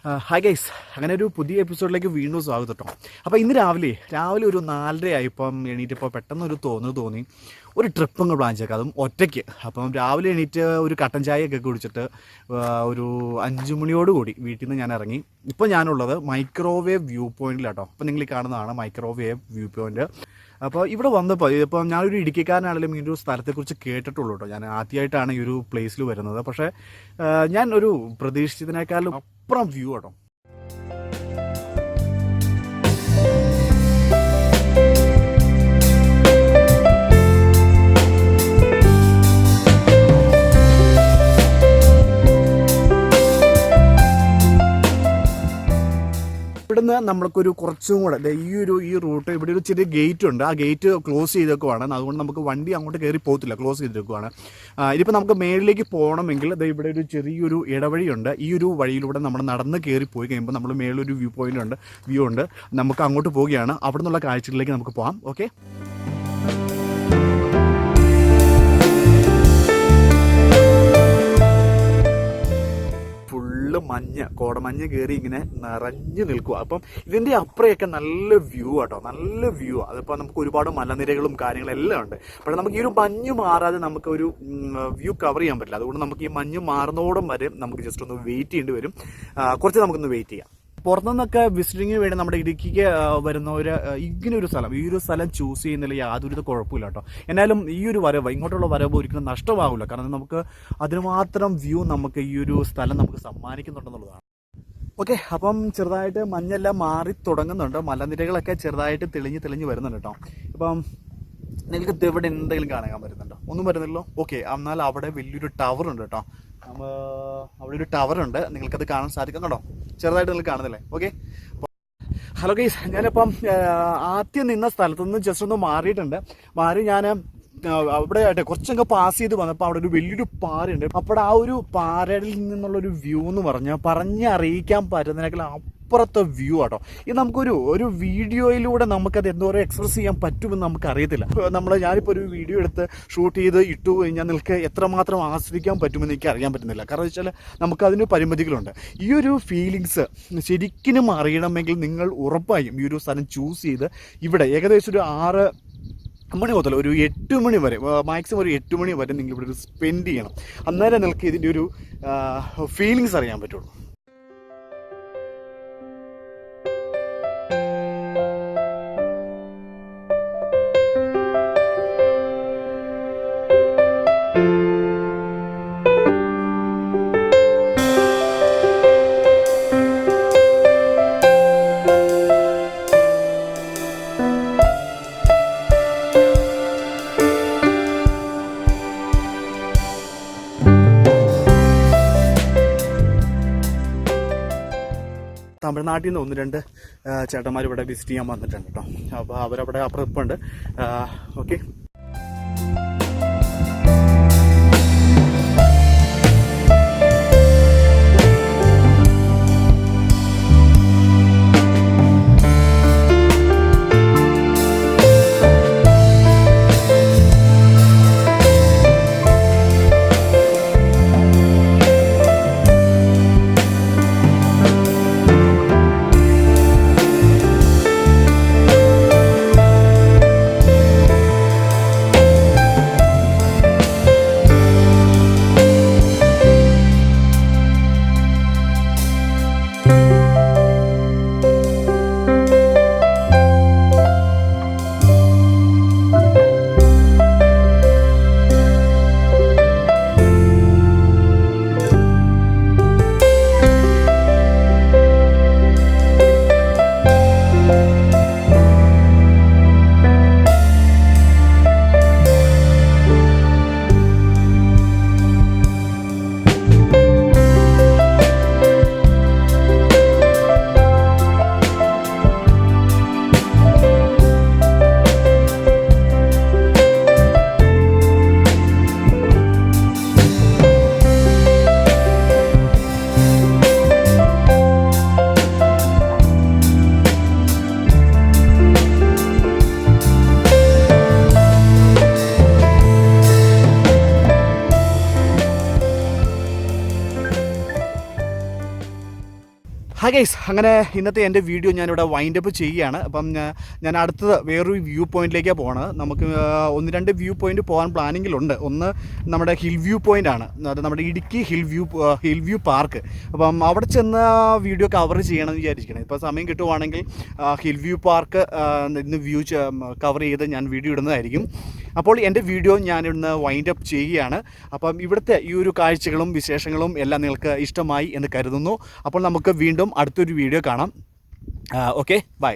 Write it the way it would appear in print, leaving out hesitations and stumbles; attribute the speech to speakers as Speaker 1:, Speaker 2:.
Speaker 1: Hi guys, അങ്ങനെ ഒരു പുതിയ എപ്പിസോഡിലേക്ക് വീണ്ടും സ്വാഗതം കേട്ടോ. അപ്പോൾ ഇന്ന് രാവിലെ ഒരു 4:30 ആയപ്പം എണീറ്റപ്പോൾ പെട്ടെന്നൊരു തോന്നി ഒരു ട്രിപ്പ് അങ്ങ് പ്ലാൻ ചെയ്തേക്കാം, അതും ഒറ്റയ്ക്ക്. അപ്പം രാവിലെ എണീറ്റ് ഒരു കട്ടൻ ചായയൊക്കെ കുടിച്ചിട്ട് ഒരു 5 മണിയോടുകൂടി വീട്ടിൽ നിന്ന് ഞാൻ ഇറങ്ങി. ഇപ്പോൾ ഞാനുള്ളത് മൈക്രോവേവ് വ്യൂ പോയിന്റിലാട്ടോ. അപ്പോൾ നിങ്ങൾ ഈ കാണുന്നതാണ് മൈക്രോവേവ് വ്യൂ പോയിന്റ്. അപ്പോൾ ഇവിടെ വന്നപ്പോൾ ഇപ്പം ഞാനൊരു ഇടുക്കിക്കാരനാണെങ്കിലും ഈ ഒരു സ്ഥലത്തെക്കുറിച്ച് കേട്ടിട്ടുള്ളൂ കേട്ടോ. ഞാൻ ആദ്യമായിട്ടാണ് ഈ ഒരു പ്ലേസിൽ വരുന്നത്. പക്ഷേ ഞാൻ ഒരു പ്രതീക്ഷിച്ചതിനേക്കാളും അപ്പുറം വ്യൂ കേട്ടോ. ഇവിടുന്ന് നമ്മൾക്കൊരു കുറച്ചും കൂടെ ഈ റൂട്ട് ഇവിടെ ഒരു ചെറിയ ഗേറ്റ് ഉണ്ട്. ആ ഗേറ്റ് ക്ലോസ് ചെയ്തേക്കുവാണ്. അതുകൊണ്ട് നമുക്ക് വണ്ടി അങ്ങോട്ട് കയറി പോകത്തില്ല, ക്ലോസ് ചെയ്തേക്കുവാണ്. ഇതിപ്പോൾ നമുക്ക് മേളിലേക്ക് പോകണമെങ്കിൽ ഇവിടെ ഒരു ചെറിയൊരു ഇടവഴിയുണ്ട്. ഈ ഒരു വഴിയിലൂടെ നമ്മൾ നടന്ന് കയറി പോയി കഴിയുമ്പോൾ നമ്മൾ മേളൊരു വ്യൂ ഉണ്ട്. നമുക്ക് അങ്ങോട്ട് പോവുകയാണ്. അവിടെ നിന്നുള്ള കാഴ്ചകളിലേക്ക് നമുക്ക് പോകാം. ഓക്കെ, കോടമഞ്ഞ് കയറി ഇങ്ങനെ നിറഞ്ഞു നിൽക്കുക. അപ്പം ഇതിൻ്റെ അപ്പുറയൊക്കെ നല്ല വ്യൂ ആട്ടോ, നല്ല വ്യൂ. അതിപ്പോൾ നമുക്ക് ഒരുപാട് മലനിരകളും കാര്യങ്ങളെല്ലാം ഉണ്ട്. പക്ഷേ നമുക്ക് ഈ ഒരു മഞ്ഞ് മാറാതെ നമുക്ക് ഒരു വ്യൂ കവർ ചെയ്യാൻ പറ്റില്ല. അതുകൊണ്ട് നമുക്ക് ഈ മഞ്ഞ് മാറുന്നതോടും വരെ നമുക്ക് ജസ്റ്റ് ഒന്ന് വെയിറ്റ് ചെയ്യേണ്ടി വരും. കുറച്ച് നമുക്കൊന്ന് വെയിറ്റ് ചെയ്യാം. പുറത്തുനിന്നൊക്കെ വിസിറ്റിങ്ങിന് വേണ്ടി നമ്മുടെ ഇടുക്കിക്ക് വരുന്നവർ ഈ ഒരു സ്ഥലം ചൂസ് ചെയ്യുന്നതിൽ യാതൊരു കുഴപ്പമില്ല കേട്ടോ. എന്നാലും ഈ ഒരു ഇങ്ങോട്ടുള്ള വരവ് ഒരിക്കലും നഷ്ടമാകില്ല. കാരണം നമുക്ക് അതിനുമാത്രം വ്യൂ നമുക്ക് ഈ ഒരു സ്ഥലം നമുക്ക് സമ്മാനിക്കുന്നുണ്ടെന്നുള്ളതാണ്. ഓക്കെ, അപ്പം ചെറുതായിട്ട് മഞ്ഞെല്ലാം മാറി തുടങ്ങുന്നുണ്ട്. മലനിരകളൊക്കെ ചെറുതായിട്ട് തെളിഞ്ഞ് വരുന്നുണ്ട് കേട്ടോ. ഇപ്പം നിങ്ങൾക്ക് ഇവിടെ എന്തെങ്കിലും കാണാൻ പറ്റുന്നുണ്ടോ? ഒന്നും വരുന്നില്ലല്ലോ. ഓക്കെ, എന്നാൽ അവിടെ വലിയൊരു ടവർ ഉണ്ട് കേട്ടോ. അവിടെ ഒരു ടവറുണ്ട്, നിങ്ങൾക്കത് കാണാൻ സാധിക്കും കേട്ടോ. ചെറുതായിട്ട് നിങ്ങൾ കാണുന്നില്ലേ? ഓക്കെ, ഹലോ ഗൈസ്, ഞാനിപ്പം ആദ്യം നിന്ന സ്ഥലത്തു നിന്ന് ജസ്റ്റ് ഒന്ന് മാറി ഞാൻ അവിടെ കുറച്ചൊക്കെ പാസ് ചെയ്ത് വന്നപ്പോൾ അവിടെ ഒരു വലിയൊരു പാറയുണ്ട്. അപ്പോൾ ആ ഒരു പാറയിൽ നിന്നുള്ളൊരു വ്യൂ എന്ന് പറഞ്ഞറിയിക്കാൻ പറ്റുന്നതിനേക്കാൾ അപ്പുറത്തെ വ്യൂ ആട്ടോ. ഇത് നമുക്കൊരു വീഡിയോയിലൂടെ നമുക്കത് എന്തോരം എക്സ്പ്രസ് ചെയ്യാൻ പറ്റുമെന്ന് നമുക്കറിയത്തില്ല. ഞാനിപ്പോൾ ഒരു വീഡിയോ എടുത്ത് ഷൂട്ട് ചെയ്ത് ഇട്ടു കഴിഞ്ഞാൽ നിങ്ങൾക്ക് എത്രമാത്രം ആസ്വദിക്കാൻ പറ്റുമെന്ന് എനിക്ക് അറിയാൻ പറ്റുന്നില്ല. കാരണം വെച്ചാൽ നമുക്കതിന് പരിമിതികളുണ്ട്. ഈ ഒരു ഫീലിങ്സ് ശരിക്കും അറിയണമെങ്കിൽ നിങ്ങൾ ഉറപ്പായും ഈ ഒരു സ്ഥലം ചൂസ് ചെയ്ത് ഇവിടെ ഏകദേശം ഒരു 6 മണി മുതൽ ഒരു 8 മണി വരെ, മാക്സിമം ഒരു 8 മണി വരെ നിങ്ങൾ ഇവിടെ ഒരു സ്പെൻഡ് ചെയ്യണം. അന്നേരം നിങ്ങൾക്ക് ഇതിൻ്റെ ഒരു ഫീലിങ്സ് അറിയാൻ പറ്റുള്ളൂ. തമിഴ്നാട്ടിൽ നിന്ന് 1-2 ചേട്ടന്മാർ ഇവിടെ വിസിറ്റ് ചെയ്യാൻ വന്നിട്ടുണ്ട് കേട്ടോ. അപ്പോൾ അവരവിടെ അപ്പുറപ്പുണ്ട്. ഓക്കെ, ഹായ് ഗൈസ്, അങ്ങനെ ഇന്നത്തെ എൻ്റെ വീഡിയോ ഞാനിവിടെ വൈൻഡപ്പ് ചെയ്യുകയാണ്. അപ്പം ഞാൻ അടുത്തത് വേറൊരു വ്യൂ പോയിൻറ്റിലേക്കാണ് പോകുന്നത്. നമുക്ക് 1-2 വ്യൂ പോയിൻറ്റ് പോകാൻ പ്ലാനിങ്ങിലുണ്ട്. ഒന്ന് നമ്മുടെ ഹിൽ വ്യൂ പോയിൻ്റാണ്, അത് നമ്മുടെ ഇടുക്കി ഹിൽ വ്യൂ പാർക്ക്. അപ്പം അവിടെ ചെന്ന് വീഡിയോ കവർ ചെയ്യണമെന്ന് വിചാരിക്കണം. ഇപ്പോൾ സമയം കിട്ടുവാണെങ്കിൽ ഹിൽ വ്യൂ പാർക്ക് ഇന്ന് കവർ ചെയ്ത് ഞാൻ വീഡിയോ ഇടുന്നതായിരിക്കും. അപ്പോൾ എൻ്റെ വീഡിയോ ഞാനിന്ന് വൈൻഡപ്പ് ചെയ്യുകയാണ്. അപ്പം ഇവിടുത്തെ ഈ ഒരു കാഴ്ചകളും വിശേഷങ്ങളും എല്ലാം നിങ്ങൾക്ക് ഇഷ്ടമായി എന്ന് കരുതുന്നു. അപ്പോൾ നമുക്ക് വീണ്ടും അടുത്തൊരു വീഡിയോ കാണാം. Okay, by.